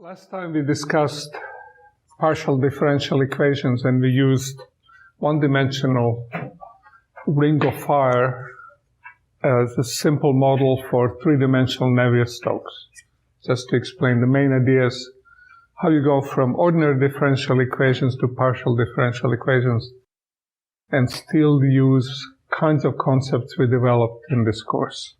Last time we discussed partial differential equations and we used one-dimensional ring of fire as a simple model for three-dimensional Navier-Stokes. Just to explain, the main idea is how you go from ordinary differential equations to partial differential equations and still use kinds of concepts we developed in this course.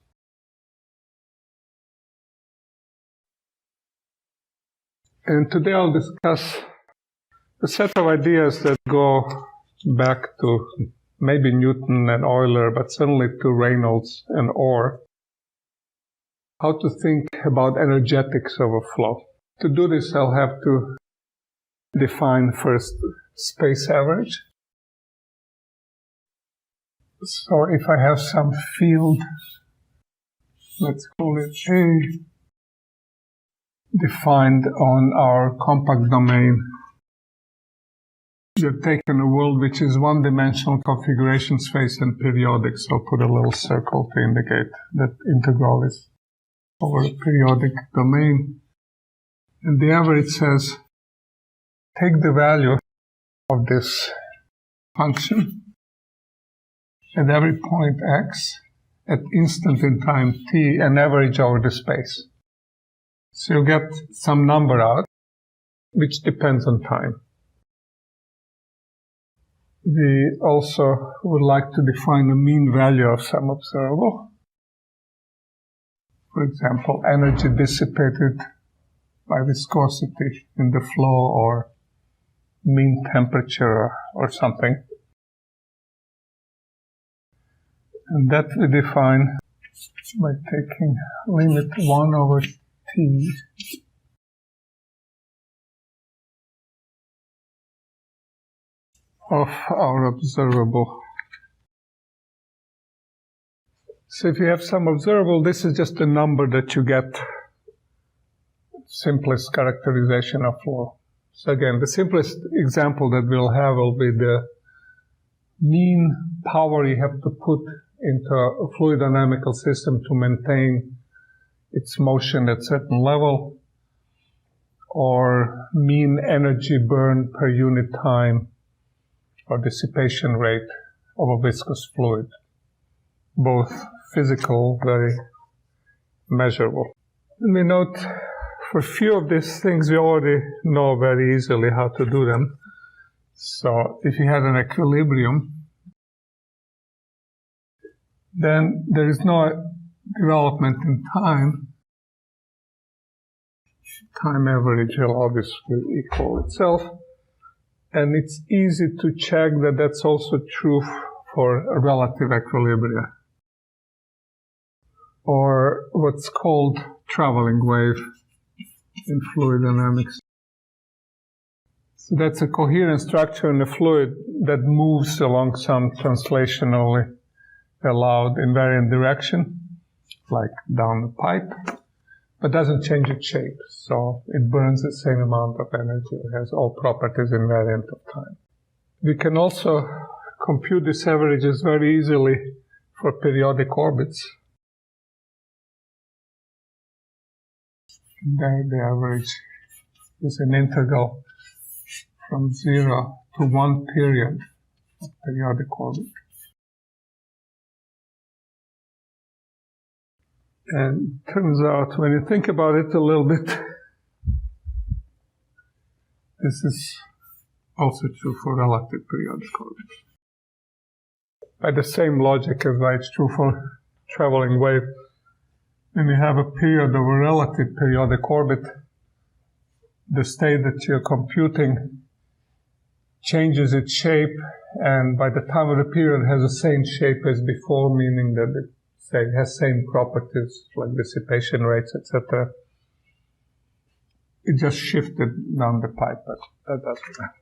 And today I'll discuss a set of ideas that go back to maybe Newton and Euler, but certainly to Reynolds and Orr. How to think about energetics of a flow. To do this, I'll have to define first space average. So if I have some field, let's call it A, defined on our compact domain, you've taken a world which is one-dimensional configuration space and periodic, so I'll put a little circle to indicate that integral is over a periodic domain. And the average says, take the value of this function at every point x at instant in time t and average over the space. So you get some number out, which depends on time. We also would like to define a mean value of some observable. For example, energy dissipated by viscosity in the flow, or mean temperature, or something. And that we define by taking limit 1 over t of our observable. So if you have some observable, this is just a number that you get, simplest characterization of flow. So again, the simplest example that we'll have will be the mean power you have to put into a fluid dynamical system to maintain its motion at certain level, or mean energy burned per unit time or dissipation rate of a viscous fluid. Both physical, very measurable. And we note for a few of these things we already know very easily how to do them. So if you had an equilibrium, then there is no development in time. Time average will obviously equal itself. And it's easy to check that that's also true for a relative equilibria, or what's called traveling wave in fluid dynamics. So that's a coherent structure in the fluid that moves along some translationally allowed invariant direction, like down the pipe, but doesn't change its shape. So it burns the same amount of energy. It has all properties invariant of time. We can also compute these averages very easily for periodic orbits. There the average is an integral from 0 to 1 period of periodic orbit. And it turns out, when you think about it a little bit, this is also true for relative periodic orbits. By the same logic as why it's true for traveling wave, when you have a period of a relative periodic orbit, the state that you're computing changes its shape, and by the time of the period it has the same shape as before, meaning that it has same properties like dissipation rates, etc. It just shifted down the pipe, but that doesn't matter.